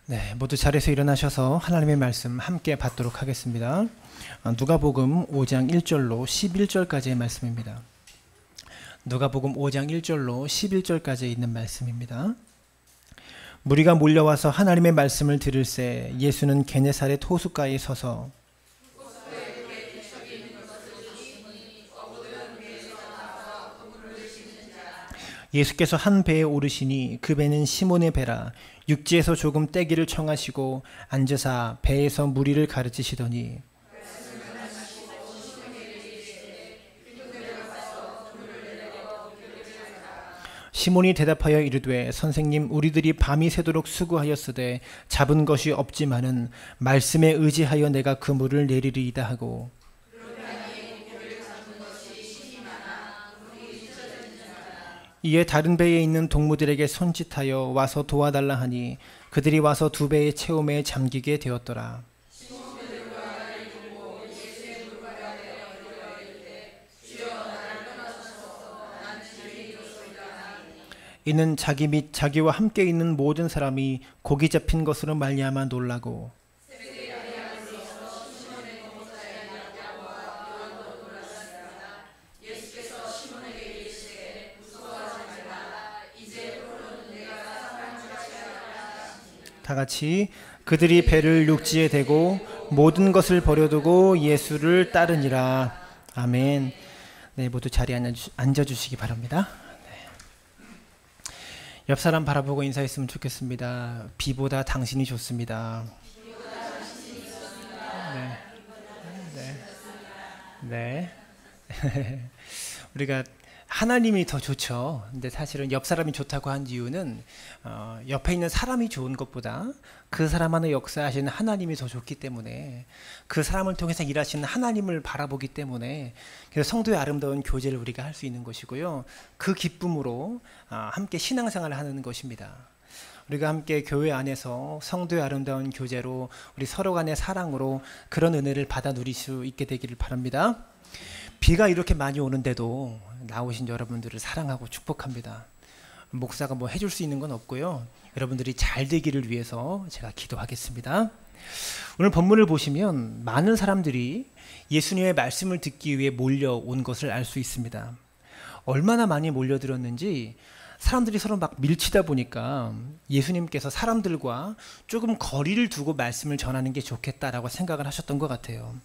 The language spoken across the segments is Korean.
네, 모두 자리에서 일어나셔서 하나님의 말씀 함께 받도록 하겠습니다. 누가복음 5장 1절로 11절까지의 말씀입니다. 누가복음 5장 1절로 11절까지 있는 말씀입니다. 무리가 몰려와서 하나님의 말씀을 들을새 예수는 게네사렛 호숫가에 서서 예수께서 한 배에 오르시니 그 배는 시몬의 배라. 육지에서 조금 떼기를 청하시고 앉으사 배에서 무리를 가르치시더니 시몬이 대답하여 이르되 선생님, 우리들이 밤이 새도록 수고하였으되 잡은 것이 없지만은 말씀에 의지하여 내가 그물을 내리리이다 하고 이에 다른 배에 있는 동무들에게 손짓하여 와서 도와달라 하니 그들이 와서 두 배의 체험에 잠기게 되었더라. 이는 자기 및 자기와 함께 있는 모든 사람이 고기 잡힌 것으로 말미암아 놀라고 다 같이 그들이 배를 육지에 대고 모든 것을 버려두고 예수를 따르니라. 아멘. 네, 모두 자리에 앉아주시기 바랍니다. 네. 옆 사람 바라보고 인사했으면 좋겠습니다. 비보다 당신이 좋습니다. 네. 네. 네. 우리가 하나님이 더 좋죠. 근데 사실은 옆 사람이 좋다고 한 이유는 옆에 있는 사람이 좋은 것보다 그 사람 안에 역사하시는 하나님이 더 좋기 때문에, 그 사람을 통해서 일하시는 하나님을 바라보기 때문에, 그래서 성도의 아름다운 교제를 우리가 할 수 있는 것이고요. 그 기쁨으로 함께 신앙생활을 하는 것입니다. 우리가 함께 교회 안에서 성도의 아름다운 교제로 우리 서로 간의 사랑으로 그런 은혜를 받아 누릴 수 있게 되기를 바랍니다. 비가 이렇게 많이 오는데도 나오신 여러분들을 사랑하고 축복합니다. 목사가 뭐 해줄 수 있는 건 없고요. 여러분들이 잘 되기를 위해서 제가 기도하겠습니다. 오늘 본문을 보시면 많은 사람들이 예수님의 말씀을 듣기 위해 몰려온 것을 알 수 있습니다. 얼마나 많이 몰려들었는지 사람들이 서로 막 밀치다 보니까 예수님께서 사람들과 조금 거리를 두고 말씀을 전하는 게 좋겠다라고 생각을 하셨던 것 같아요.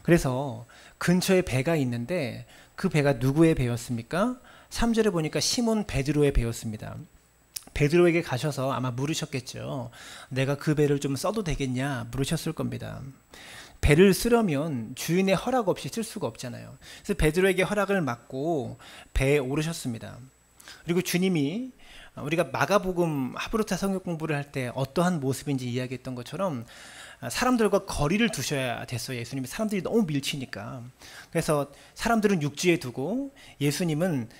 그래서 근처에 배가 있는데 그 배가 누구의 배였습니까? 3절에 보니까 시몬 베드로의 배였습니다. 베드로에게 가셔서 아마 물으셨겠죠. 내가 그 배를 좀 써도 되겠냐 물으셨을 겁니다. 배를 쓰려면 주인의 허락 없이 쓸 수가 없잖아요. 그래서 베드로에게 허락을 받고 배에 오르셨습니다. 그리고 주님이 우리가 마가복음 하브루타 성경 공부를 할 때 어떠한 모습인지 이야기했던 것처럼 사람들과 거리를 두셔야 됐어요. 예수님이 사람들이 너무 밀치니까. 그래서 사람들은 육지에 두고 예수님은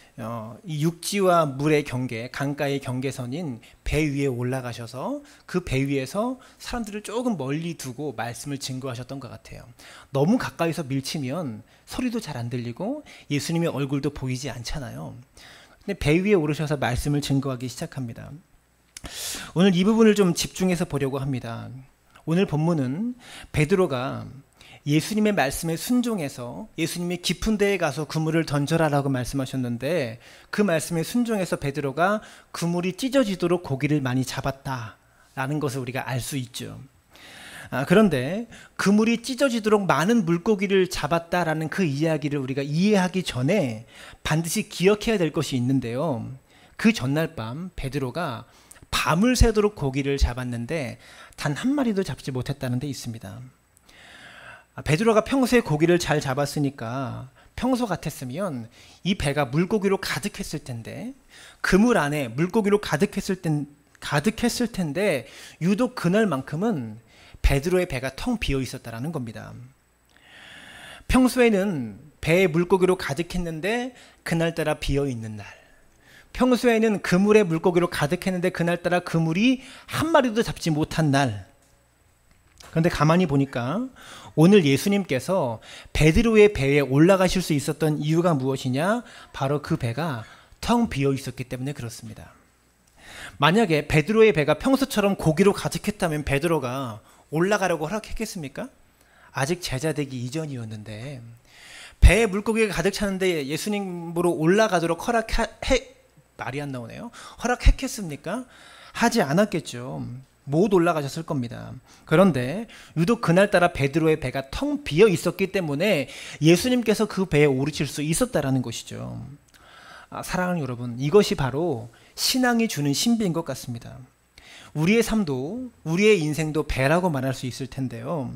이 육지와 물의 경계, 강가의 경계선인 배 위에 올라가셔서 그 배 위에서 사람들을 조금 멀리 두고 말씀을 증거하셨던 것 같아요. 너무 가까이서 밀치면 소리도 잘 안 들리고 예수님의 얼굴도 보이지 않잖아요. 근데 배 위에 오르셔서 말씀을 증거하기 시작합니다. 오늘 이 부분을 좀 집중해서 보려고 합니다. 오늘 본문은 베드로가 예수님의 말씀에 순종해서 예수님이 깊은 데에 가서 그물을 던져라라고 말씀하셨는데, 그 말씀에 순종해서 베드로가 그물이 찢어지도록 고기를 많이 잡았다라는 것을 우리가 알 수 있죠. 그런데 그물이 찢어지도록 많은 물고기를 잡았다라는 그 이야기를 우리가 이해하기 전에 반드시 기억해야 될 것이 있는데요. 그 전날 밤 베드로가 밤을 새도록 고기를 잡았는데 단 한 마리도 잡지 못했다는 데 있습니다. 베드로가 평소에 고기를 잘 잡았으니까 평소 같았으면 이 배가 물고기로 가득했을 텐데, 그물 안에 물고기로 가득했을 텐데 유독 그날만큼은 베드로의 배가 텅 비어 있었다라는 겁니다. 평소에는 배에 물고기로 가득했는데 그날따라 비어 있는 날, 평소에는 그물에 물고기로 가득했는데 그날따라 그물이 한 마리도 잡지 못한 날. 그런데 가만히 보니까 오늘 예수님께서 베드로의 배에 올라가실 수 있었던 이유가 무엇이냐? 바로 그 배가 텅 비어 있었기 때문에 그렇습니다. 만약에 베드로의 배가 평소처럼 고기로 가득했다면 베드로가 올라가려고 허락했겠습니까? 아직 제자 되기 이전이었는데 배에 물고기가 가득 차는데 예수님으로 올라가도록 말이 안 나오네요. 허락했겠습니까? 하지 않았겠죠. 못 올라가셨을 겁니다. 그런데 유독 그날따라 베드로의 배가 텅 비어 있었기 때문에 예수님께서 그 배에 오르실 수 있었다라는 것이죠. 사랑하는 여러분, 이것이 바로 신앙이 주는 신비인 것 같습니다. 우리의 삶도 우리의 인생도 배라고 말할 수 있을 텐데요.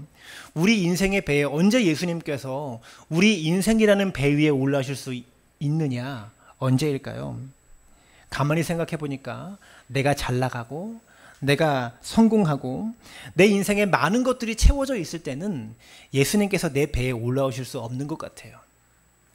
우리 인생의 배에 언제 예수님께서 우리 인생이라는 배 위에 올라오실 수 있느냐? 언제일까요? 가만히 생각해 보니까 내가 잘 나가고 내가 성공하고 내 인생에 많은 것들이 채워져 있을 때는 예수님께서 내 배에 올라오실 수 없는 것 같아요.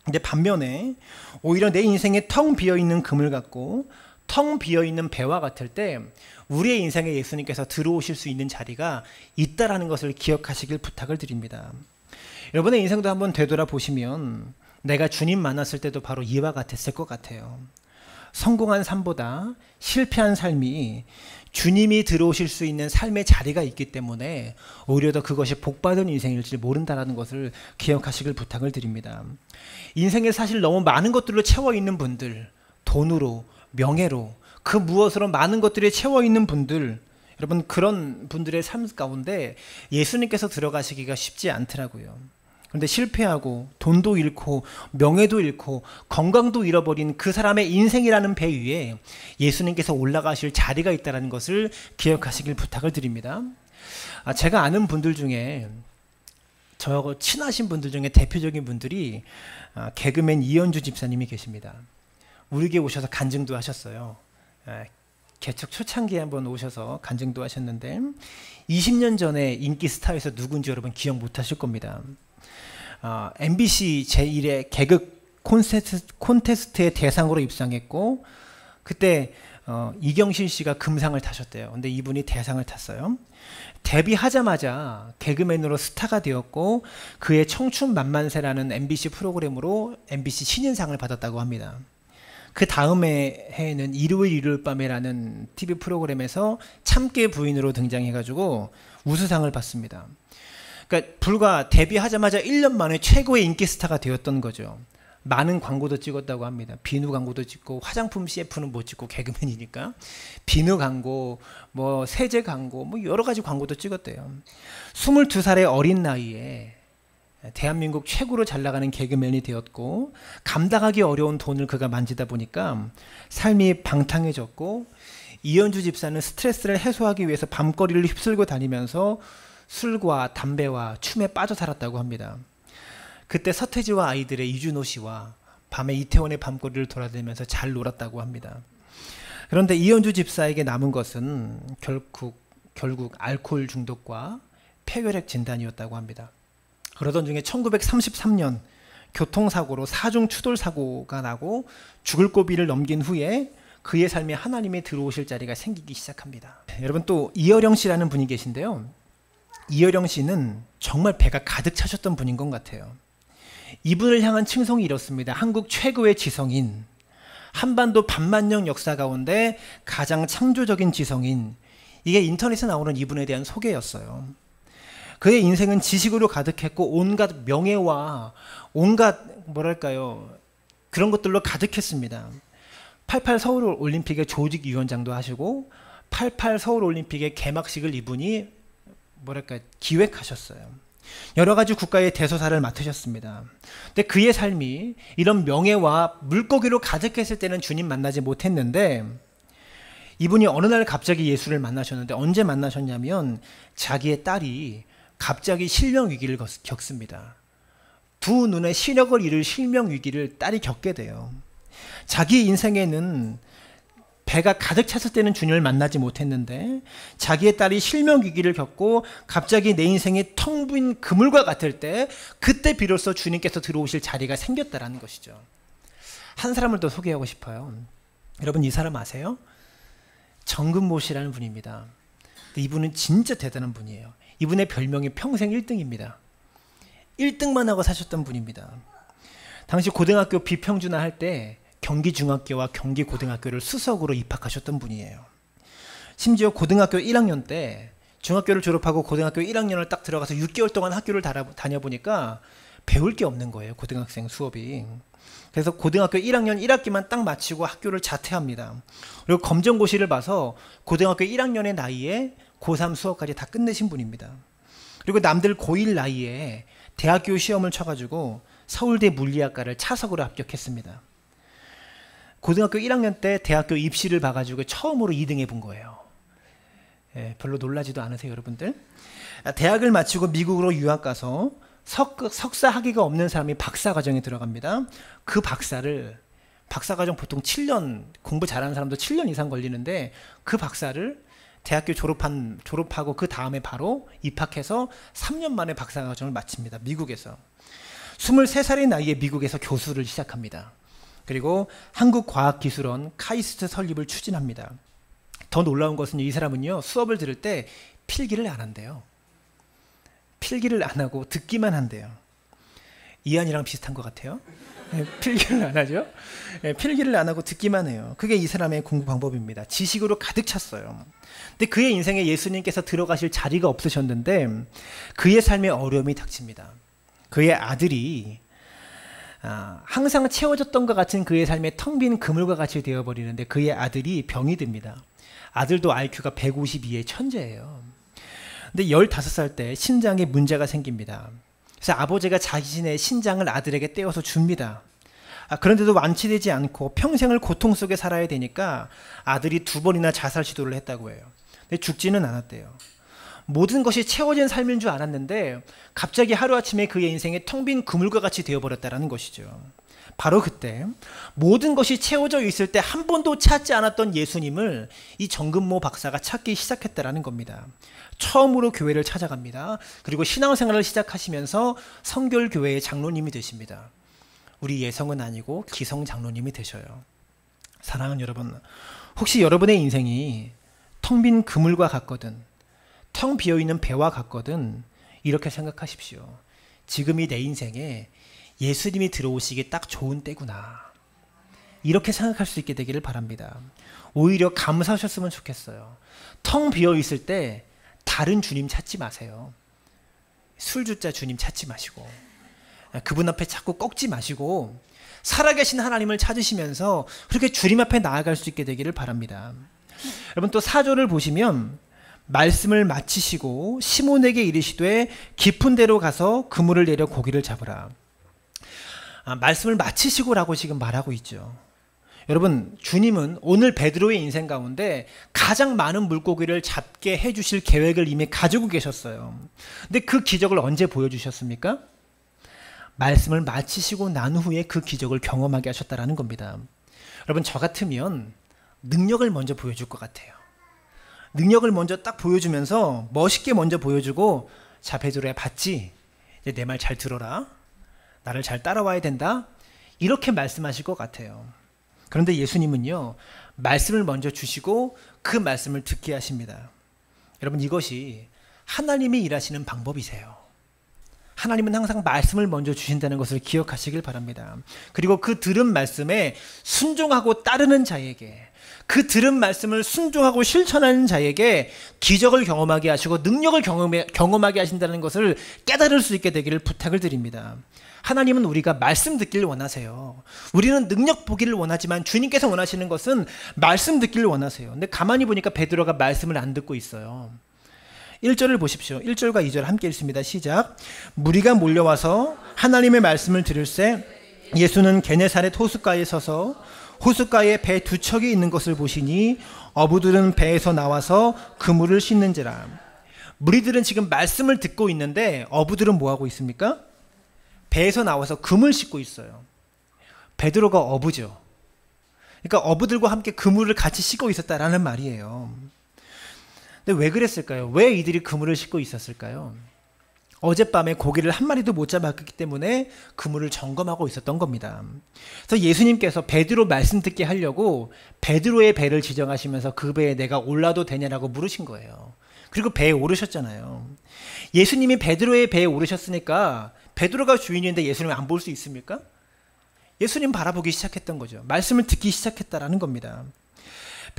근데 반면에 오히려 내 인생에 텅 비어있는 그물 같고 텅 비어있는 배와 같을 때 우리의 인생에 예수님께서 들어오실 수 있는 자리가 있다라는 것을 기억하시길 부탁을 드립니다. 여러분의 인생도 한번 되돌아보시면 내가 주님 만났을 때도 바로 이와 같았을 것 같아요. 성공한 삶보다 실패한 삶이 주님이 들어오실 수 있는 삶의 자리가 있기 때문에 오히려 더 그것이 복받은 인생일지 모른다는 것을 기억하시길 부탁을 드립니다. 인생에 사실 너무 많은 것들로 채워 있는 분들, 돈으로, 명예로, 그 무엇으로 많은 것들이 채워 있는 분들, 여러분 그런 분들의 삶 가운데 예수님께서 들어가시기가 쉽지 않더라고요. 그런데 실패하고 돈도 잃고 명예도 잃고 건강도 잃어버린 그 사람의 인생이라는 배 위에 예수님께서 올라가실 자리가 있다는 것을 기억하시길 부탁을 드립니다. 제가 아는 분들 중에 저하고 친하신 분들 중에 대표적인 분들이 개그맨 이현주 집사님이 계십니다. 우리 교회 오셔서 간증도 하셨어요. 개척 초창기에 한번 오셔서 간증도 하셨는데 20년 전에 인기 스타에서 누군지 여러분 기억 못하실 겁니다. MBC 제1회 개그 콘테스트의 대상으로 입상했고 그때 이경실 씨가 금상을 타셨대요. 근데 이분이 대상을 탔어요. 데뷔하자마자 개그맨으로 스타가 되었고 그의 청춘만만세라는 MBC 프로그램으로 MBC 신인상을 받았다고 합니다. 그 다음에 해에는 일요일 밤에라는 TV 프로그램에서 참깨 부인으로 등장해가지고 우수상을 받습니다. 그러니까 불과 데뷔하자마자 1년 만에 최고의 인기 스타가 되었던 거죠. 많은 광고도 찍었다고 합니다. 비누 광고도 찍고 화장품 CF는 못 찍고 개그맨이니까 비누 광고, 뭐 세제 광고, 뭐 여러 가지 광고도 찍었대요. 22살의 어린 나이에 대한민국 최고로 잘 나가는 개그맨이 되었고 감당하기 어려운 돈을 그가 만지다 보니까 삶이 방탕해졌고 이현주 집사는 스트레스를 해소하기 위해서 밤거리를 휩쓸고 다니면서 술과 담배와 춤에 빠져 살았다고 합니다. 그때 서태지와 아이들의 이준호 씨와 밤에 이태원의 밤거리를 돌아다니면서 잘 놀았다고 합니다. 그런데 이현주 집사에게 남은 것은 결국 알코올 중독과 폐결핵 진단이었다고 합니다. 그러던 중에 1933년 교통사고로 사중 추돌 사고가 나고 죽을 고비를 넘긴 후에 그의 삶에 하나님이 들어오실 자리가 생기기 시작합니다. 여러분 또 이어령 씨라는 분이 계신데요. 이어령 씨는 정말 배가 가득 차셨던 분인 것 같아요. 이분을 향한 칭송이 이렇습니다. 한국 최고의 지성인, 한반도 반만년 역사 가운데 가장 창조적인 지성인, 이게 인터넷에 나오는 이분에 대한 소개였어요. 그의 인생은 지식으로 가득했고 온갖 명예와 온갖 그런 것들로 가득했습니다. 88 서울올림픽의 조직위원장도 하시고 88 서울올림픽의 개막식을 이분이 기획하셨어요. 여러 가지 국가의 대소사를 맡으셨습니다. 근데 그의 삶이 이런 명예와 물고기로 가득했을 때는 주님 만나지 못했는데 이분이 어느 날 갑자기 예수를 만나셨는데 언제 만나셨냐면 자기의 딸이 갑자기 실명 위기를 겪습니다. 두 눈에 시력을 잃을 실명 위기를 딸이 겪게 돼요. 자기 인생에는 배가 가득 찼을 때는 주님을 만나지 못했는데 자기의 딸이 실명 위기를 겪고 갑자기 내 인생이 텅 빈 그물과 같을 때 그때 비로소 주님께서 들어오실 자리가 생겼다라는 것이죠. 한 사람을 더 소개하고 싶어요. 여러분 이 사람 아세요? 정근모 씨라는 분입니다. 이분은 진짜 대단한 분이에요. 이분의 별명이 평생 1등입니다. 1등만 하고 사셨던 분입니다. 당시 고등학교 비평준화 할 때 경기중학교와 경기고등학교를 수석으로 입학하셨던 분이에요. 심지어 고등학교 1학년 때 중학교를 졸업하고 고등학교 1학년을 딱 들어가서 6개월 동안 학교를 다녀보니까 배울 게 없는 거예요. 고등학생 수업이. 그래서 고등학교 1학년 1학기만 딱 마치고 학교를 자퇴합니다. 그리고 검정고시를 봐서 고등학교 1학년의 나이에 고3 수업까지 다 끝내신 분입니다. 그리고 남들 고1 나이에 대학교 시험을 쳐가지고 서울대 물리학과를 차석으로 합격했습니다. 고등학교 1학년 때 대학교 입시를 봐가지고 처음으로 2등 해본 거예요. 별로 놀라지도 않으세요, 여러분들? 대학을 마치고 미국으로 유학 가서 석사 학위가 없는 사람이 박사 과정에 들어갑니다. 그 박사 과정 보통 7년, 공부 잘하는 사람도 7년 이상 걸리는데 그 박사를 대학교 졸업하고 그 다음에 바로 입학해서 3년 만에 박사 과정을 마칩니다. 미국에서. 23살의 나이에 미국에서 교수를 시작합니다. 그리고 한국과학기술원 카이스트 설립을 추진합니다. 더 놀라운 것은 이 사람은요, 수업을 들을 때 필기를 안 한대요. 필기를 안 하고 듣기만 한대요. 이한이랑 비슷한 것 같아요. 필기를 안 하죠. 필기를 안 하고 듣기만 해요. 그게 이 사람의 공부 방법입니다. 지식으로 가득 찼어요. 근데 그의 인생에 예수님께서 들어가실 자리가 없으셨는데 그의 삶에 어려움이 닥칩니다. 그의 아들이 항상 채워졌던 것 같은 그의 삶에 텅 빈 그물과 같이 되어버리는데 그의 아들이 병이 듭니다. 아들도 IQ가 152의 천재예요. 근데 15살 때 신장에 문제가 생깁니다. 그래서 아버지가 자신의 신장을 아들에게 떼어서 줍니다. 그런데도 완치되지 않고 평생을 고통 속에 살아야 되니까 아들이 2번이나 자살 시도를 했다고 해요. 근데 죽지는 않았대요. 모든 것이 채워진 삶인 줄 알았는데 갑자기 하루아침에 그의 인생에 텅 빈 그물과 같이 되어버렸다는 것이죠. 바로 그때 모든 것이 채워져 있을 때 한 번도 찾지 않았던 예수님을 이 정근모 박사가 찾기 시작했다는 겁니다. 처음으로 교회를 찾아갑니다. 그리고 신앙생활을 시작하시면서 성결교회의 장로님이 되십니다. 우리 예성은 아니고 기성 장로님이 되셔요. 사랑하는 여러분, 혹시 여러분의 인생이 텅 빈 그물과 같거든, 텅 비어있는 배와 같거든, 이렇게 생각하십시오. 지금이 내 인생에 예수님이 들어오시기 딱 좋은 때구나, 이렇게 생각할 수 있게 되기를 바랍니다. 오히려 감사하셨으면 좋겠어요. 텅 비어있을 때 다른 주님 찾지 마세요. 술주자 주님 찾지 마시고 그분 앞에 자꾸 꺾지 마시고 살아계신 하나님을 찾으시면서 그렇게 주님 앞에 나아갈 수 있게 되기를 바랍니다. 여러분, 또 4절을 보시면 말씀을 마치시고 시몬에게 이르시되 깊은 데로 가서 그물을 내려 고기를 잡으라. 말씀을 마치시고라고 지금 말하고 있죠. 여러분, 주님은 오늘 베드로의 인생 가운데 가장 많은 물고기를 잡게 해주실 계획을 이미 가지고 계셨어요. 근데 그 기적을 언제 보여주셨습니까? 말씀을 마치시고 난 후에 그 기적을 경험하게 하셨다는 겁니다. 여러분, 저 같으면 능력을 먼저 보여줄 것 같아요. 능력을 먼저 딱 보여주면서 멋있게 먼저 보여주고, 자 베드로야, 봤지? 이제 내 말 잘 들어라. 나를 잘 따라와야 된다. 이렇게 말씀하실 것 같아요. 그런데 예수님은요, 말씀을 먼저 주시고 그 말씀을 듣게 하십니다. 여러분, 이것이 하나님이 일하시는 방법이세요. 하나님은 항상 말씀을 먼저 주신다는 것을 기억하시길 바랍니다. 그리고 그 들은 말씀에 순종하고 따르는 자에게, 그 들은 말씀을 순종하고 실천하는 자에게 기적을 경험하게 하시고 능력을 경험하게 하신다는 것을 깨달을 수 있게 되기를 부탁을 드립니다. 하나님은 우리가 말씀 듣기를 원하세요. 우리는 능력 보기를 원하지만 주님께서 원하시는 것은 말씀 듣기를 원하세요. 근데 가만히 보니까 베드로가 말씀을 안 듣고 있어요. 1절을 보십시오. 1절과 2절 함께 읽습니다. 시작. 무리가 몰려와서 하나님의 말씀을 들을새 예수는 게네사렛 호숫가에 서서 호숫가에 배 2척이 있는 것을 보시니 어부들은 배에서 나와서 그물을 씻는지라. 무리들은 지금 말씀을 듣고 있는데 어부들은 뭐하고 있습니까? 배에서 나와서 그물 씻고 있어요. 베드로가 어부죠. 그러니까 어부들과 함께 그물을 같이 씻고 있었다라는 말이에요. 근데 왜 그랬을까요? 왜 이들이 그물을 씻고 있었을까요? 어젯밤에 고기를 한 마리도 못 잡았기 때문에 그물을 점검하고 있었던 겁니다. 그래서 예수님께서 베드로 말씀 듣게 하려고 베드로의 배를 지정하시면서 그 배에 내가 올라도 되냐라고 물으신 거예요. 그리고 배에 오르셨잖아요. 예수님이 베드로의 배에 오르셨으니까 베드로가 주인인데 예수님을 안 볼 수 있습니까? 예수님 바라보기 시작했던 거죠. 말씀을 듣기 시작했다라는 겁니다.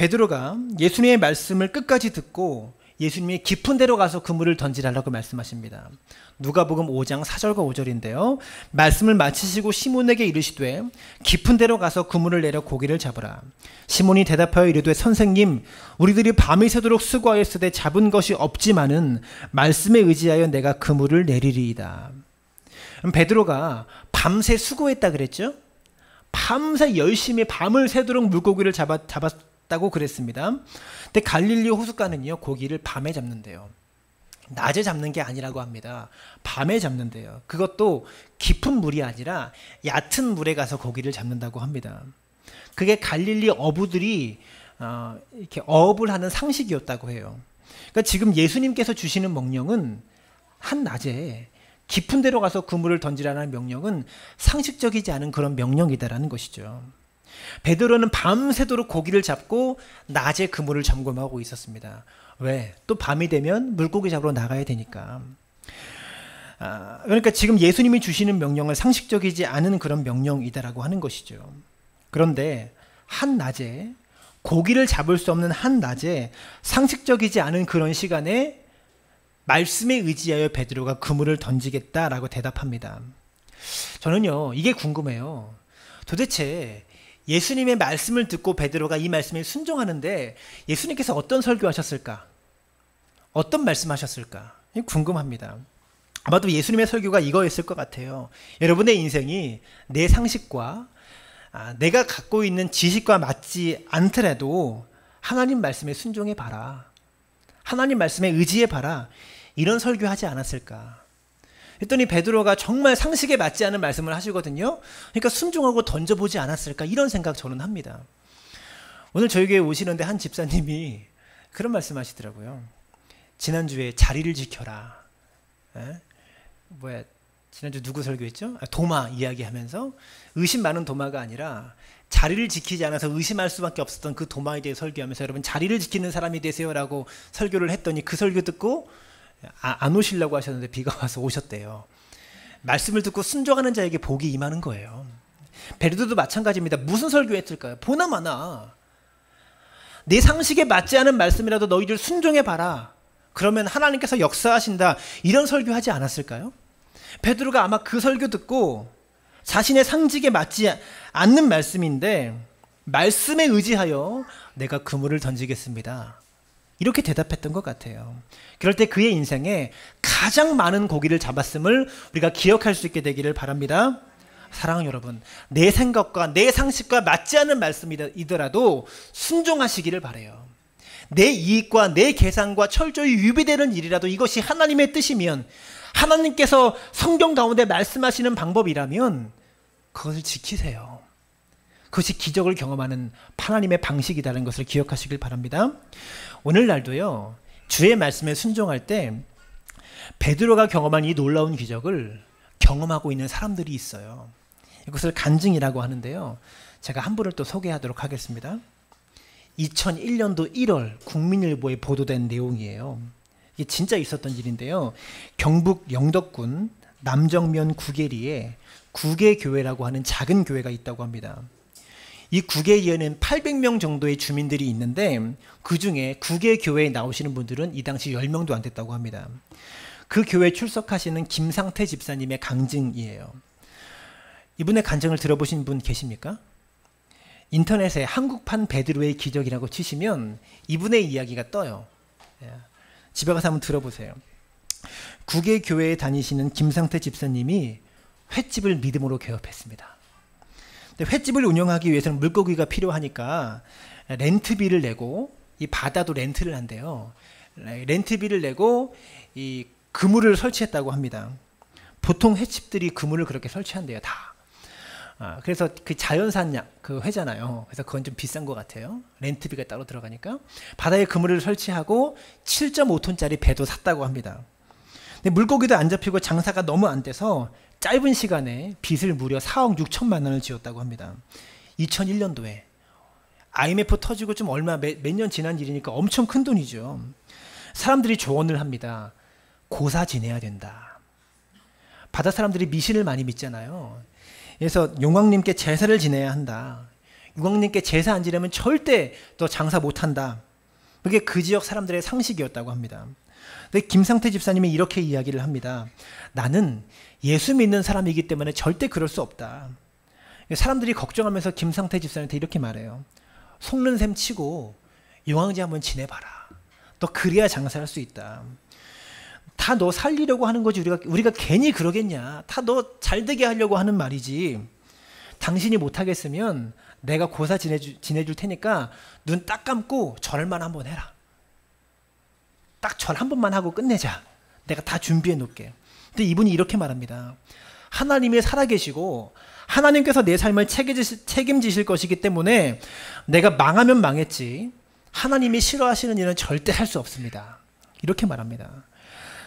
베드로가 예수님의 말씀을 끝까지 듣고 예수님이 깊은 데로 가서 그물을 던지라고 말씀하십니다. 누가복음 5장 4절과 5절인데요. 말씀을 마치시고 시몬에게 이르시되 깊은 데로 가서 그물을 내려 고기를 잡으라. 시몬이 대답하여 이르되 선생님, 우리들이 밤이 새도록 수고하였으되 잡은 것이 없지만은 말씀에 의지하여 내가 그물을 내리리이다. 그럼 베드로가 밤새 수고했다 그랬죠? 밤새 열심히 밤을 새도록 물고기를 잡았다고 그랬습니다. 근데 갈릴리 호숫가는요, 고기를 밤에 잡는데요. 낮에 잡는 게 아니라고 합니다. 밤에 잡는데요. 그것도 깊은 물이 아니라 얕은 물에 가서 고기를 잡는다고 합니다. 그게 갈릴리 어부들이 이렇게 어업을 하는 상식이었다고 해요. 그러니까 지금 예수님께서 주시는 명령은 한낮에 깊은 데로 가서 그물을 던지라는 명령은 상식적이지 않은 그런 명령이다라는 것이죠. 베드로는 밤새도록 고기를 잡고 낮에 그물을 점검하고 있었습니다. 왜? 또 밤이 되면 물고기 잡으러 나가야 되니까. 그러니까 지금 예수님이 주시는 명령은 상식적이지 않은 그런 명령이다라고 하는 것이죠. 그런데 한낮에 고기를 잡을 수 없는 한낮에 상식적이지 않은 그런 시간에 말씀에 의지하여 베드로가 그물을 던지겠다라고 대답합니다. 저는요, 이게 궁금해요. 도대체 예수님의 말씀을 듣고 베드로가 이 말씀에 순종하는데 예수님께서 어떤 설교하셨을까? 어떤 말씀하셨을까? 궁금합니다. 아마도 예수님의 설교가 이거였을 것 같아요. 여러분의 인생이 내 상식과 내가 갖고 있는 지식과 맞지 않더라도 하나님 말씀에 순종해 봐라. 하나님 말씀에 의지해 봐라. 이런 설교하지 않았을까? 했더니 베드로가 정말 상식에 맞지 않은 말씀을 하시거든요. 그러니까 순종하고 던져보지 않았을까? 이런 생각 저는 합니다. 오늘 저희 교회에 오시는데 한 집사님이 그런 말씀 하시더라고요. 지난주에 자리를 지켜라. 지난주 누구 설교했죠? 도마 이야기하면서 의심 많은 도마가 아니라 자리를 지키지 않아서 의심할 수밖에 없었던 그 도마에 대해 설교하면서 여러분 자리를 지키는 사람이 되세요라고 설교를 했더니 그 설교 듣고 안 오시려고 하셨는데 비가 와서 오셨대요. 말씀을 듣고 순종하는 자에게 복이 임하는 거예요. 베드로도 마찬가지입니다. 무슨 설교했을까요? 보나마나 내 상식에 맞지 않은 말씀이라도 너희들 순종해봐라. 그러면 하나님께서 역사하신다. 이런 설교하지 않았을까요? 베드로가 아마 그 설교 듣고 자신의 상식에 맞지 않는 말씀인데 말씀에 의지하여 내가 그물을 던지겠습니다. 이렇게 대답했던 것 같아요. 그럴 때 그의 인생에 가장 많은 고기를 잡았음을 우리가 기억할 수 있게 되기를 바랍니다. 사랑하는 여러분, 내 생각과 내 상식과 맞지 않는 말씀이더라도 순종하시기를 바라요. 내 이익과 내 계산과 철저히 유비되는 일이라도 이것이 하나님의 뜻이면, 하나님께서 성경 가운데 말씀하시는 방법이라면 그것을 지키세요. 그것이 기적을 경험하는 하나님의 방식이라는 것을 기억하시길 바랍니다. 오늘날도요, 주의 말씀에 순종할 때 베드로가 경험한 이 놀라운 기적을 경험하고 있는 사람들이 있어요. 이것을 간증이라고 하는데요. 제가 한 분을 또 소개하도록 하겠습니다. 2001년도 1월 국민일보에 보도된 내용이에요. 이게 진짜 있었던 일인데요. 경북 영덕군 남정면 구계리에 구계교회라고 하는 작은 교회가 있다고 합니다. 이 구계리에는 800명 정도의 주민들이 있는데 그 중에 구계교회에 나오시는 분들은 이 당시 10명도 안 됐다고 합니다. 그 교회에 출석하시는 김상태 집사님의 강증이에요. 이분의 간증을 들어보신 분 계십니까? 인터넷에 한국판 베드로의 기적이라고 치시면 이분의 이야기가 떠요. 집에 가서 한번 들어보세요. 구계교회에 다니시는 김상태 집사님이 횟집을 믿음으로 개업했습니다. 근데 횟집을 운영하기 위해서는 물고기가 필요하니까 렌트비를 내고, 이 바다도 렌트를 한대요. 렌트비를 내고 이 그물을 설치했다고 합니다. 보통 횟집들이 그물을 그렇게 설치한대요, 다. 그래서 그 자연산 그 회잖아요. 그래서 그건 좀 비싼 것 같아요. 렌트비가 따로 들어가니까. 바다에 그물을 설치하고 7.5톤짜리 배도 샀다고 합니다. 근데 물고기도 안 잡히고 장사가 너무 안 돼서 짧은 시간에 빚을 무려 4억 6천만 원을 지었다고 합니다. 2001년도에 IMF 터지고 좀 몇 년 지난 일이니까 엄청 큰 돈이죠. 사람들이 조언을 합니다. 고사 지내야 된다. 바다 사람들이 미신을 많이 믿잖아요. 그래서 용왕님께 제사를 지내야 한다. 유광님께 제사 안 지내면 절대 너 장사 못한다. 그게 그 지역 사람들의 상식이었다고 합니다. 근데 김상태 집사님이 이렇게 이야기를 합니다. 나는 예수 믿는 사람이기 때문에 절대 그럴 수 없다. 사람들이 걱정하면서 김상태 집사님한테 이렇게 말해요. 속는 셈 치고 유황제 한번 지내봐라. 너 그래야 장사할 수 있다. 다 너 살리려고 하는 거지 우리가 괜히 그러겠냐. 다 너 잘되게 하려고 하는 말이지. 당신이 못하겠으면 내가 고사 지내줄 테니까 눈 딱 감고 절만 한번 해라. 딱 절 한 번만 하고 끝내자. 내가 다 준비해 놓을게. 근데 이분이 이렇게 말합니다. 하나님이 살아계시고 하나님께서 내 삶을 책임지실 것이기 때문에 내가 망하면 망했지 하나님이 싫어하시는 일은 절대 할 수 없습니다. 이렇게 말합니다.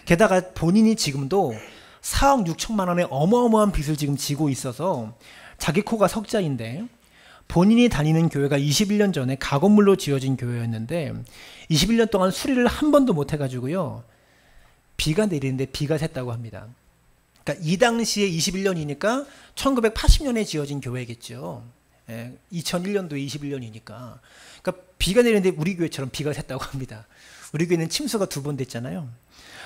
게다가 본인이 지금도 4억 6천만 원의 어마어마한 빚을 지금 지고 있어서 자기 코가 석자인데 본인이 다니는 교회가 21년 전에 가건물로 지어진 교회였는데 21년 동안 수리를 한 번도 못 해가지고요. 비가 내리는데 비가 샜다고 합니다. 그러니까 이 당시에 21년이니까 1980년에 지어진 교회겠죠. 2001년도에 21년이니까. 그러니까 비가 내리는데 우리 교회처럼 비가 샜다고 합니다. 우리 교회는 침수가 2번 됐잖아요.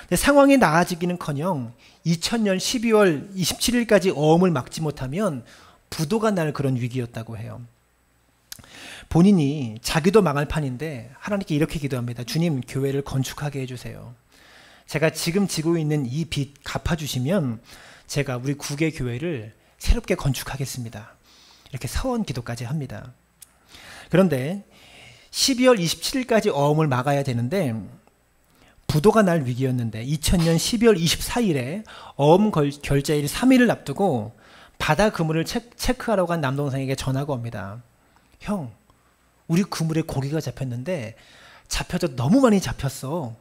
근데 상황이 나아지기는커녕 2000년 12월 27일까지 어음을 막지 못하면 부도가 날 그런 위기였다고 해요. 본인이 자기도 망할 판인데 하나님께 이렇게 기도합니다. 주님, 교회를 건축하게 해주세요. 제가 지금 지고 있는 이 빚 갚아주시면 제가 우리 국의 교회를 새롭게 건축하겠습니다. 이렇게 서원 기도까지 합니다. 그런데 12월 27일까지 어음을 막아야 되는데 부도가 날 위기였는데 2000년 12월 24일에 어음 결제일 3일을 앞두고 바다 그물을 체크하러 간 남동생에게 전화가 옵니다. 형, 우리 그물에 고기가 잡혔는데 잡혀도 너무 많이 잡혔어.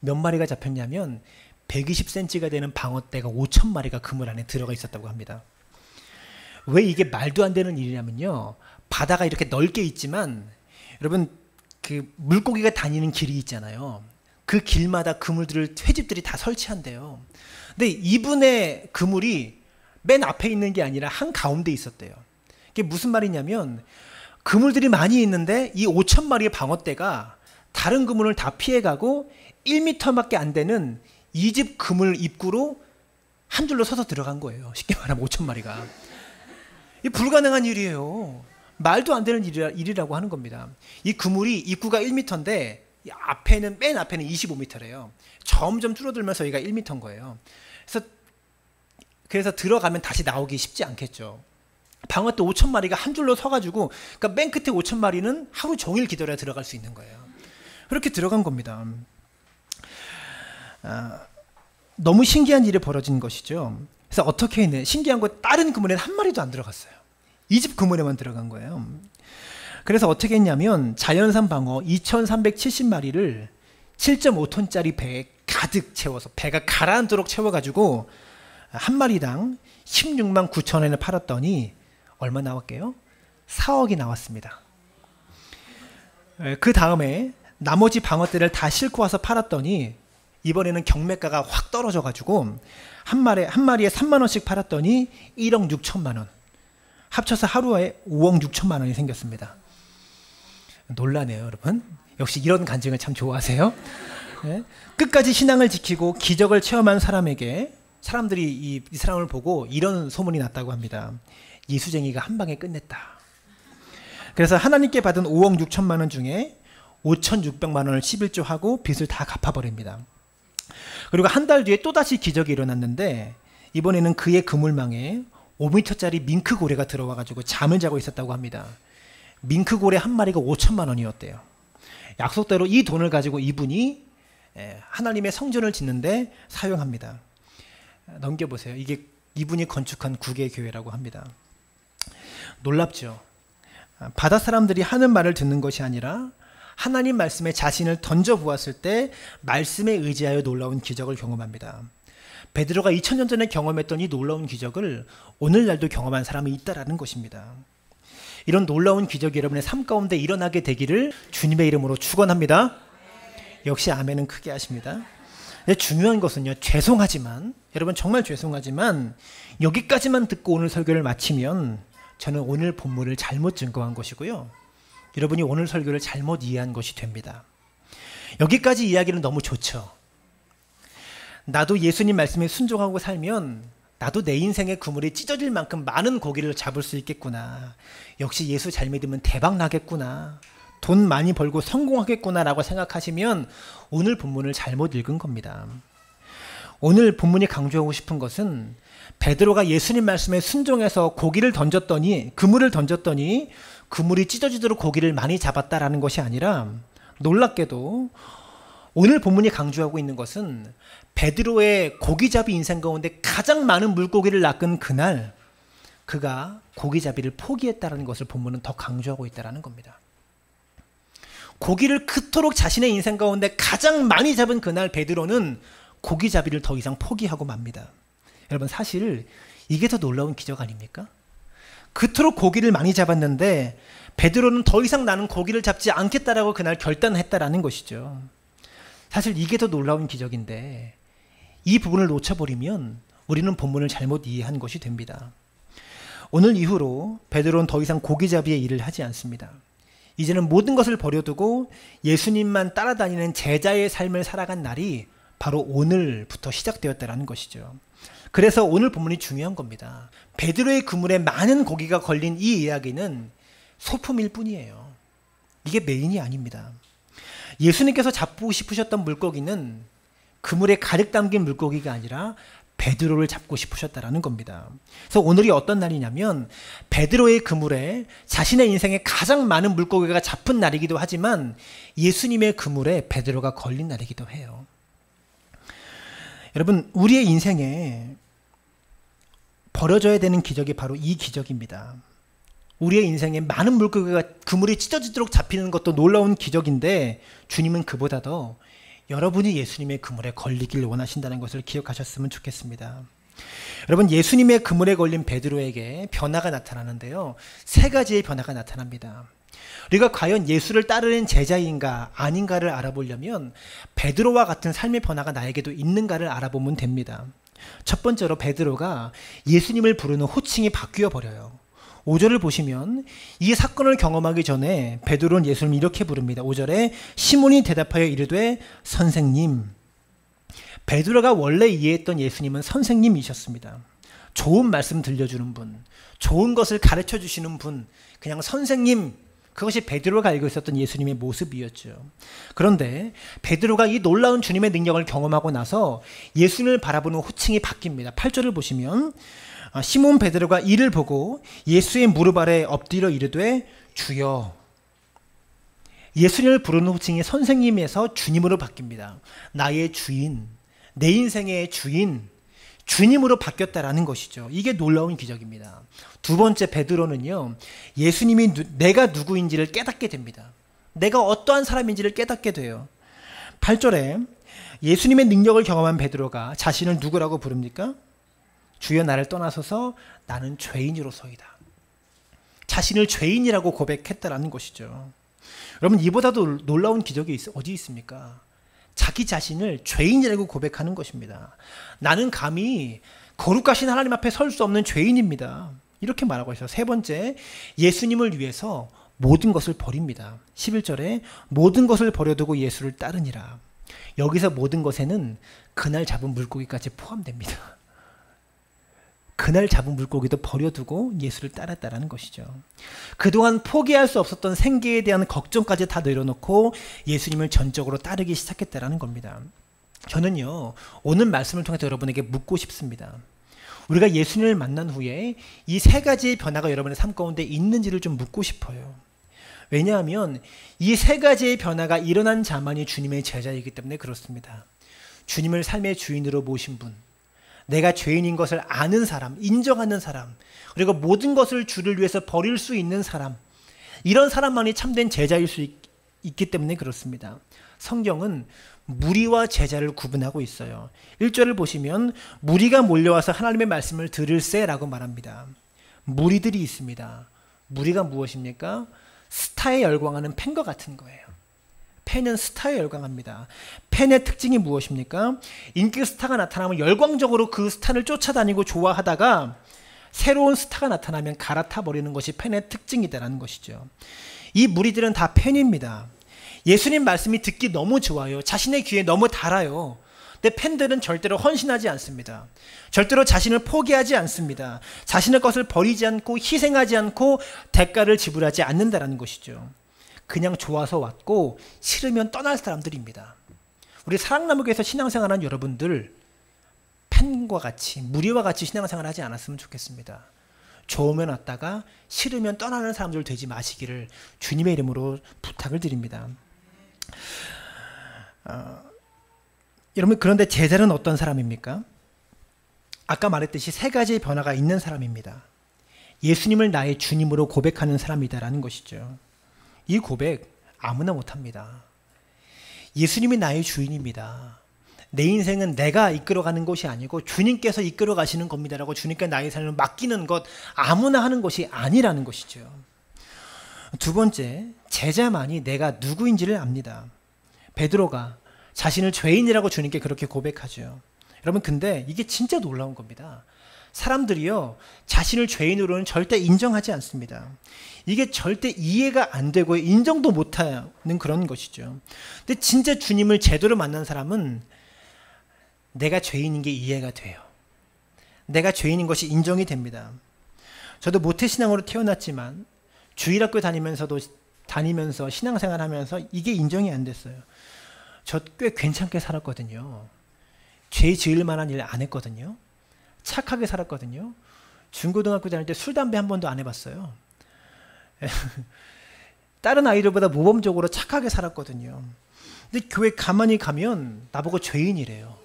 몇 마리가 잡혔냐면 120cm가 되는 방어대가 5,000마리가 그물 안에 들어가 있었다고 합니다. 왜 이게 말도 안 되는 일이냐면요. 바다가 이렇게 넓게 있지만 여러분 그 물고기가 다니는 길이 있잖아요. 그 길마다 그물들을 채집들이 다 설치한대요. 근데 이분의 그물이 맨 앞에 있는 게 아니라 한 가운데 있었대요. 이게 무슨 말이냐면 그물들이 많이 있는데 이 5,000마리의 방어대가 다른 그물을 다 피해가고 1m밖에 안 되는 이 집 그물 입구로 한 줄로 서서 들어간 거예요. 쉽게 말하면 5,000마리가. 이 불가능한 일이에요. 말도 안 되는 일이라고 하는 겁니다. 이 그물이 입구가 1m인데 맨 앞에는 25m래요. 점점 줄어들면서 여기가 1m인 거예요. 그래서 들어가면 다시 나오기 쉽지 않겠죠. 방어대 5,000마리가 한 줄로 서가지고 그러니까 맨 끝에 5,000마리는 하루 종일 기다려야 들어갈 수 있는 거예요. 그렇게 들어간 겁니다. 너무 신기한 일이 벌어진 것이죠. 그래서 어떻게 했냐. 신기한 거 다른 그물에는 한 마리도 안 들어갔어요. 이 집 그물에만 들어간 거예요. 그래서 어떻게 했냐면 자연산 방어 2,370마리를 7.5톤짜리 배에 가득 채워서 배가 가라앉도록 채워가지고 한 마리당 16만 9천 원에 팔았더니 얼마 나왔게요? 4억이 나왔습니다. 그 다음에 나머지 방어대를 다 싣고 와서 팔았더니 이번에는 경매가가 확 떨어져가지고 한 마리에 3만 원씩 팔았더니 1억 6천만 원. 합쳐서 하루에 5억 6천만 원이 생겼습니다. 놀라네요, 여러분. 역시 이런 간증을 참 좋아하세요. 네? 끝까지 신앙을 지키고 기적을 체험한 사람에게 사람들이 이 사람을 보고 이런 소문이 났다고 합니다. 이수쟁이가 한 방에 끝냈다. 그래서 하나님께 받은 5억 6천만 원 중에 5,600만 원을 11조하고 빚을 다 갚아버립니다. 그리고 한 달 뒤에 또다시 기적이 일어났는데 이번에는 그의 그물망에 5m짜리 밍크고래가 들어와가지고 잠을 자고 있었다고 합니다. 밍크고래 한 마리가 5천만 원이었대요. 약속대로 이 돈을 가지고 이분이 하나님의 성전을 짓는데 사용합니다. 넘겨보세요. 이게 이분이 건축한 국의 교회라고 합니다. 놀랍죠. 바다 사람들이 하는 말을 듣는 것이 아니라 하나님 말씀에 자신을 던져보았을 때 말씀에 의지하여 놀라운 기적을 경험합니다. 베드로가 2000년 전에 경험했던 이 놀라운 기적을 오늘날도 경험한 사람이 있다라는 것입니다. 이런 놀라운 기적이 여러분의 삶 가운데 일어나게 되기를 주님의 이름으로 축원합니다. 역시 아멘은 크게 하십니다. 중요한 것은요, 죄송하지만 여러분 정말 죄송하지만 여기까지만 듣고 오늘 설교를 마치면 저는 오늘 본문을 잘못 증거한 것이고요. 여러분이 오늘 설교를 잘못 이해한 것이 됩니다. 여기까지 이야기는 너무 좋죠. 나도 예수님 말씀에 순종하고 살면 나도 내 인생의 그물이 찢어질 만큼 많은 고기를 잡을 수 있겠구나. 역시 예수 잘 믿으면 대박 나겠구나. 돈 많이 벌고 성공하겠구나 라고 생각하시면 오늘 본문을 잘못 읽은 겁니다. 오늘 본문이 강조하고 싶은 것은 베드로가 예수님 말씀에 순종해서 고기를 던졌더니 그물을 던졌더니 그물이 찢어지도록 고기를 많이 잡았다라는 것이 아니라 놀랍게도 오늘 본문이 강조하고 있는 것은 베드로의 고기잡이 인생 가운데 가장 많은 물고기를 낚은 그날 그가 고기잡이를 포기했다는 것을 본문은 더 강조하고 있다는 겁니다. 고기를 그토록 자신의 인생 가운데 가장 많이 잡은 그날 베드로는 고기잡이를 더 이상 포기하고 맙니다. 여러분 사실 이게 더 놀라운 기적 아닙니까? 그토록 고기를 많이 잡았는데 베드로는 더 이상 나는 고기를 잡지 않겠다라고 그날 결단했다라는 것이죠. 사실 이게 더 놀라운 기적인데 이 부분을 놓쳐버리면 우리는 본문을 잘못 이해한 것이 됩니다. 오늘 이후로 베드로는 더 이상 고기잡이의 일을 하지 않습니다. 이제는 모든 것을 버려두고 예수님만 따라다니는 제자의 삶을 살아간 날이 바로 오늘부터 시작되었다는 것이죠. 그래서 오늘 본문이 중요한 겁니다. 베드로의 그물에 많은 고기가 걸린 이 이야기는 소품일 뿐이에요. 이게 메인이 아닙니다. 예수님께서 잡고 싶으셨던 물고기는 그물에 가득 담긴 물고기가 아니라 베드로를 잡고 싶으셨다라는 겁니다. 그래서 오늘이 어떤 날이냐면 베드로의 그물에 자신의 인생에 가장 많은 물고기가 잡힌 날이기도 하지만 예수님의 그물에 베드로가 걸린 날이기도 해요. 여러분 우리의 인생에 벌어져야 되는 기적이 바로 이 기적입니다. 우리의 인생에 많은 물고기가 그물이 찢어지도록 잡히는 것도 놀라운 기적인데 주님은 그보다 더 여러분이 예수님의 그물에 걸리길 원하신다는 것을 기억하셨으면 좋겠습니다. 여러분 예수님의 그물에 걸린 베드로에게 변화가 나타나는데요. 세 가지의 변화가 나타납니다. 우리가 과연 예수를 따르는 제자인가 아닌가를 알아보려면 베드로와 같은 삶의 변화가 나에게도 있는가를 알아보면 됩니다. 첫 번째로 베드로가 예수님을 부르는 호칭이 바뀌어 버려요. 5절을 보시면 이 사건을 경험하기 전에 베드로는 예수님을 이렇게 부릅니다. 5절에 시몬이 대답하여 이르되 선생님. 베드로가 원래 이해했던 예수님은 선생님이셨습니다. 좋은 말씀 들려주는 분, 좋은 것을 가르쳐 주시는 분, 그냥 선생님, 그것이 베드로가 알고 있었던 예수님의 모습이었죠. 그런데 베드로가 이 놀라운 주님의 능력을 경험하고 나서 예수님을 바라보는 호칭이 바뀝니다. 8절을 보시면 시몬 베드로가 이를 보고 예수의 무릎 아래 엎드려 이르되 주여. 예수님을 부르는 호칭이 선생님에서 주님으로 바뀝니다. 나의 주인, 내 인생의 주인, 주님으로 바뀌었다라는 것이죠. 이게 놀라운 기적입니다. 두 번째 베드로는요, 예수님이 내가 누구인지를 깨닫게 됩니다. 내가 어떠한 사람인지를 깨닫게 돼요. 8절에 예수님의 능력을 경험한 베드로가 자신을 누구라고 부릅니까? 주여 나를 떠나소서 나는 죄인으로서이다. 자신을 죄인이라고 고백했다라는 것이죠. 여러분 이보다도 놀라운 기적이 어디 있습니까? 자기 자신을 죄인이라고 고백하는 것입니다. 나는 감히 거룩하신 하나님 앞에 설 수 없는 죄인입니다. 이렇게 말하고 있어요. 세 번째, 예수님을 위해서 모든 것을 버립니다. 11절에 모든 것을 버려두고 예수를 따르니라. 여기서 모든 것에는 그날 잡은 물고기까지 포함됩니다. 그날 잡은 물고기도 버려두고 예수를 따랐다라는 것이죠. 그동안 포기할 수 없었던 생계에 대한 걱정까지 다 내려놓고 예수님을 전적으로 따르기 시작했다라는 겁니다. 저는요, 오늘 말씀을 통해서 여러분에게 묻고 싶습니다. 우리가 예수님을 만난 후에 이 세 가지의 변화가 여러분의 삶 가운데 있는지를 좀 묻고 싶어요. 왜냐하면 이 세 가지의 변화가 일어난 자만이 주님의 제자이기 때문에 그렇습니다. 주님을 삶의 주인으로 모신 분, 내가 죄인인 것을 아는 사람, 인정하는 사람, 그리고 모든 것을 주를 위해서 버릴 수 있는 사람, 이런 사람만이 참된 제자일 수 있기 때문에 그렇습니다. 성경은 무리와 제자를 구분하고 있어요. 1절을 보시면 무리가 몰려와서 하나님의 말씀을 들을세라고 말합니다. 무리들이 있습니다. 무리가 무엇입니까? 스타에 열광하는 팬과 같은 거예요. 팬은 스타에 열광합니다. 팬의 특징이 무엇입니까? 인기 스타가 나타나면 열광적으로 그 스타를 쫓아다니고 좋아하다가 새로운 스타가 나타나면 갈아타 버리는 것이 팬의 특징이다라는 것이죠. 이 무리들은 다 팬입니다. 예수님 말씀이 듣기 너무 좋아요. 자신의 귀에 너무 달아요. 근데 팬들은 절대로 헌신하지 않습니다. 절대로 자신을 포기하지 않습니다. 자신의 것을 버리지 않고 희생하지 않고 대가를 지불하지 않는다라는 것이죠. 그냥 좋아서 왔고 싫으면 떠날 사람들입니다. 우리 사랑나무교회에서 신앙생활하는 여러분들, 팬과 같이, 무리와 같이 신앙생활 하지 않았으면 좋겠습니다. 좋으면 왔다가 싫으면 떠나는 사람들 되지 마시기를 주님의 이름으로 부탁을 드립니다. 여러분, 그런데 제자는 어떤 사람입니까? 아까 말했듯이 세 가지의 변화가 있는 사람입니다. 예수님을 나의 주님으로 고백하는 사람이다라는 것이죠. 이 고백 아무나 못합니다. 예수님이 나의 주인입니다. 내 인생은 내가 이끌어가는 것이 아니고 주님께서 이끌어 가시는 겁니다라고 주님께 나의 삶을 맡기는 것, 아무나 하는 것이 아니라는 것이죠. 두 번째, 제자만이 내가 누구인지를 압니다. 베드로가 자신을 죄인이라고 주님께 그렇게 고백하죠. 여러분, 근데 이게 진짜 놀라운 겁니다. 사람들이요, 자신을 죄인으로는 절대 인정하지 않습니다. 이게 절대 이해가 안 되고 인정도 못하는 그런 것이죠. 근데 진짜 주님을 제대로 만난 사람은 내가 죄인인 게 이해가 돼요. 내가 죄인인 것이 인정이 됩니다. 저도 모태신앙으로 태어났지만 주일학교 다니면서 신앙생활 하면서 이게 인정이 안 됐어요. 저 꽤 괜찮게 살았거든요. 죄 지을 만한 일 안 했거든요. 착하게 살았거든요. 중고등학교 다닐 때 술, 담배 한 번도 안 해봤어요. 다른 아이들보다 모범적으로 착하게 살았거든요. 근데 교회 가만히 가면 나보고 죄인이래요.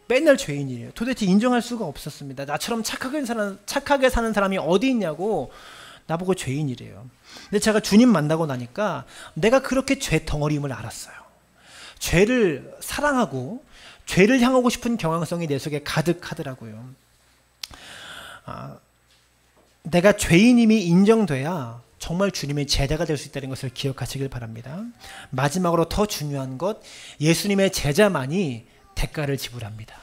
맨날 죄인이래요. 도대체 인정할 수가 없었습니다. 나처럼 착하게 사는 사람이 어디 있냐고 나보고 죄인이래요. 근데 제가 주님 만나고 나니까 내가 그렇게 죄 덩어리임을 알았어요. 죄를 사랑하고 죄를 향하고 싶은 경향성이 내 속에 가득하더라고요. 내가 죄인임이 인정돼야 정말 주님의 제자가 될 수 있다는 것을 기억하시길 바랍니다. 마지막으로 더 중요한 것, 예수님의 제자만이 대가를 지불합니다.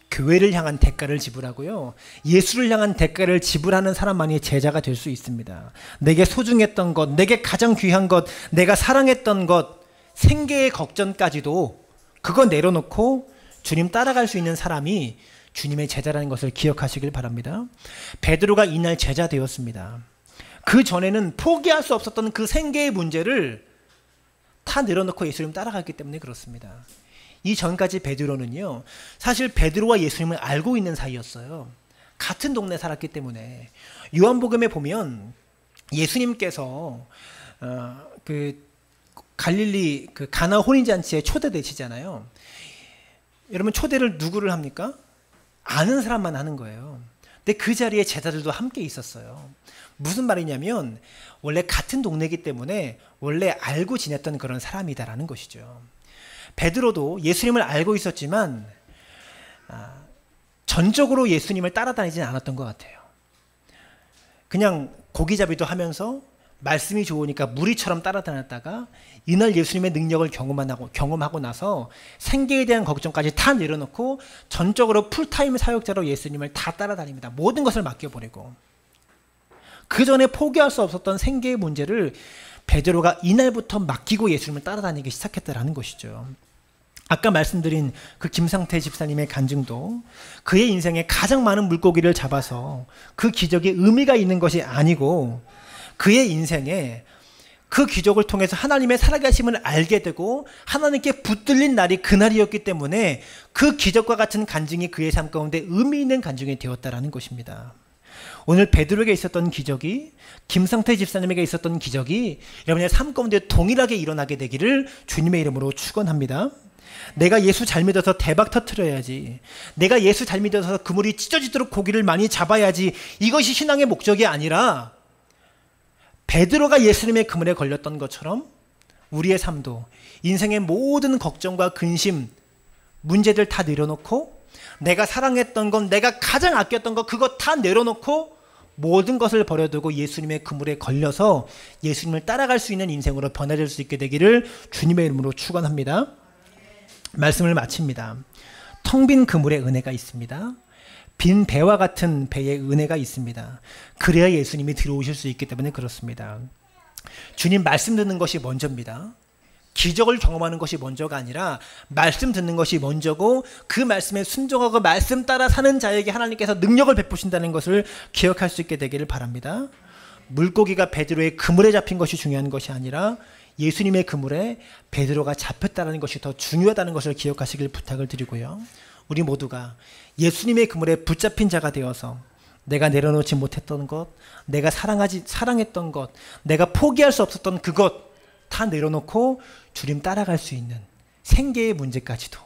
교회를 향한 대가를 지불하고요, 예수를 향한 대가를 지불하는 사람만이 제자가 될 수 있습니다. 내게 소중했던 것, 내게 가장 귀한 것, 내가 사랑했던 것, 생계의 걱정까지도 그거 내려놓고 주님 따라갈 수 있는 사람이 주님의 제자라는 것을 기억하시길 바랍니다. 베드로가 이날 제자 되었습니다. 그 전에는 포기할 수 없었던 그 생계의 문제를 다 내려놓고 예수님 따라갔기 때문에 그렇습니다. 이 전까지 베드로는요, 사실 베드로와 예수님을 알고 있는 사이였어요. 같은 동네에 살았기 때문에. 요한복음에 보면 예수님께서 갈릴리 가나 혼인잔치에 초대되시잖아요. 여러분, 초대를 누구를 합니까? 아는 사람만 하는 거예요. 근데 그 자리에 제자들도 함께 있었어요. 무슨 말이냐면 원래 같은 동네이기 때문에 원래 알고 지냈던 그런 사람이다라는 것이죠. 베드로도 예수님을 알고 있었지만 전적으로 예수님을 따라다니지는 않았던 것 같아요. 그냥 고기잡이도 하면서 말씀이 좋으니까 무리처럼 따라다녔다가 이날 예수님의 능력을 경험하고 나서 생계에 대한 걱정까지 다 내려놓고 전적으로 풀타임 사역자로 예수님을 다 따라다닙니다. 모든 것을 맡겨버리고. 그 전에 포기할 수 없었던 생계의 문제를 베드로가 이날부터 맡기고 예수님을 따라다니기 시작했다는 것이죠. 아까 말씀드린 그 김상태 집사님의 간증도 그의 인생에 가장 많은 물고기를 잡아서 그 기적이 의미가 있는 것이 아니고 그의 인생에 그 기적을 통해서 하나님의 살아계심을 알게 되고 하나님께 붙들린 날이 그날이었기 때문에 그 기적과 같은 간증이 그의 삶 가운데 의미 있는 간증이 되었다라는 것입니다. 오늘 베드로에게 있었던 기적이, 김상태 집사님에게 있었던 기적이 여러분의 삶 가운데 동일하게 일어나게 되기를 주님의 이름으로 축원합니다. 내가 예수 잘 믿어서 대박 터뜨려야지, 내가 예수 잘 믿어서 그물이 찢어지도록 고기를 많이 잡아야지, 이것이 신앙의 목적이 아니라 베드로가 예수님의 그물에 걸렸던 것처럼 우리의 삶도 인생의 모든 걱정과 근심, 문제들 다 내려놓고 내가 사랑했던 건, 내가 가장 아꼈던 거, 그거 다 내려놓고 모든 것을 버려두고 예수님의 그물에 걸려서 예수님을 따라갈 수 있는 인생으로 변화될 수 있게 되기를 주님의 이름으로 축원합니다. 말씀을 마칩니다. 텅 빈 그물에 은혜가 있습니다. 빈 배와 같은 배의 은혜가 있습니다. 그래야 예수님이 들어오실 수 있기 때문에 그렇습니다. 주님 말씀 듣는 것이 먼저입니다. 기적을 경험하는 것이 먼저가 아니라 말씀 듣는 것이 먼저고, 그 말씀에 순종하고 말씀 따라 사는 자에게 하나님께서 능력을 베푸신다는 것을 기억할 수 있게 되기를 바랍니다. 물고기가 베드로의 그물에 잡힌 것이 중요한 것이 아니라 예수님의 그물에 베드로가 잡혔다는 것이 더 중요하다는 것을 기억하시길 부탁을 드리고요. 우리 모두가 예수님의 그물에 붙잡힌 자가 되어서 내가 내려놓지 못했던 것, 내가 사랑했던 것, 내가 포기할 수 없었던 그것 다 내려놓고 주님 따라갈 수 있는, 생계의 문제까지도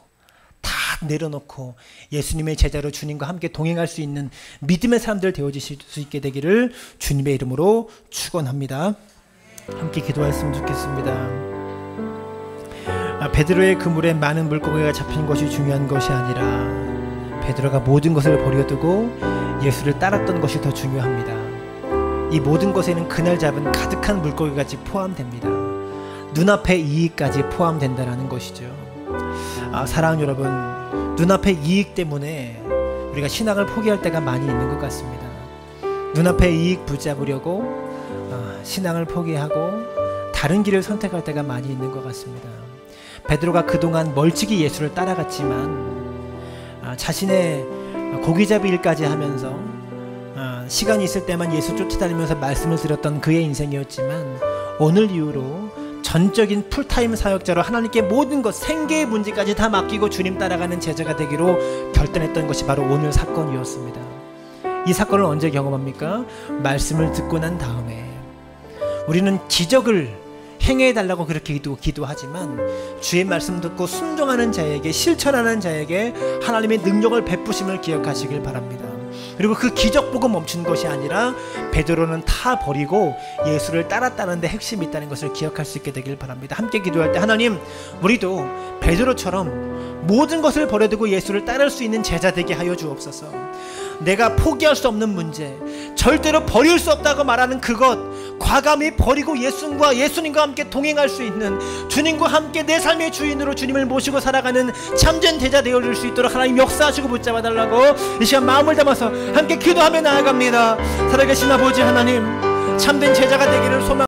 다 내려놓고 예수님의 제자로 주님과 함께 동행할 수 있는 믿음의 사람들 되어지실 수 있게 되기를 주님의 이름으로 축원합니다. 함께 기도하였으면 좋겠습니다. 베드로의 그물에 많은 물고기가 잡힌 것이 중요한 것이 아니라 베드로가 모든 것을 버려두고 예수를 따랐던 것이 더 중요합니다. 이 모든 것에는 그날 잡은 가득한 물고기까지 포함됩니다. 눈앞의 이익까지 포함된다는 것이죠. 사랑하는 여러분, 눈앞의 이익 때문에 우리가 신앙을 포기할 때가 많이 있는 것 같습니다. 눈앞의 이익 붙잡으려고 신앙을 포기하고 다른 길을 선택할 때가 많이 있는 것 같습니다. 베드로가 그동안 멀찍이 예수를 따라갔지만 자신의 고기잡이 일까지 하면서 시간이 있을 때만 예수 쫓아다니면서 말씀을 드렸던 그의 인생이었지만, 오늘 이후로 전적인 풀타임 사역자로 하나님께 모든 것, 생계의 문제까지 다 맡기고 주님 따라가는 제자가 되기로 결단했던 것이 바로 오늘 사건이었습니다. 이 사건을 언제 경험합니까? 말씀을 듣고 난 다음에. 우리는 기적을 행해달라고 그렇게 기도하지만 주의 말씀 듣고 순종하는 자에게, 실천하는 자에게 하나님의 능력을 베푸심을 기억하시길 바랍니다. 그리고 그 기적 보고 멈춘 것이 아니라 베드로는 다 버리고 예수를 따랐다는 데 핵심이 있다는 것을 기억할 수 있게 되길 바랍니다. 함께 기도할 때, 하나님, 우리도 베드로처럼 모든 것을 버려두고 예수를 따를 수 있는 제자 되게 하여 주옵소서. 내가 포기할 수 없는 문제, 절대로 버릴 수 없다고 말하는 그것 과감히 버리고 예수님과 함께 동행할 수 있는, 주님과 함께 내 삶의 주인으로 주님을 모시고 살아가는 참된 제자 되어줄 수 있도록 하나님 역사하시고 붙잡아 달라고 이 시간 마음을 담아서 함께 기도하며 나아갑니다. 살아계신 아버지 하나님, 참된 제자가 되기를 소망합니다.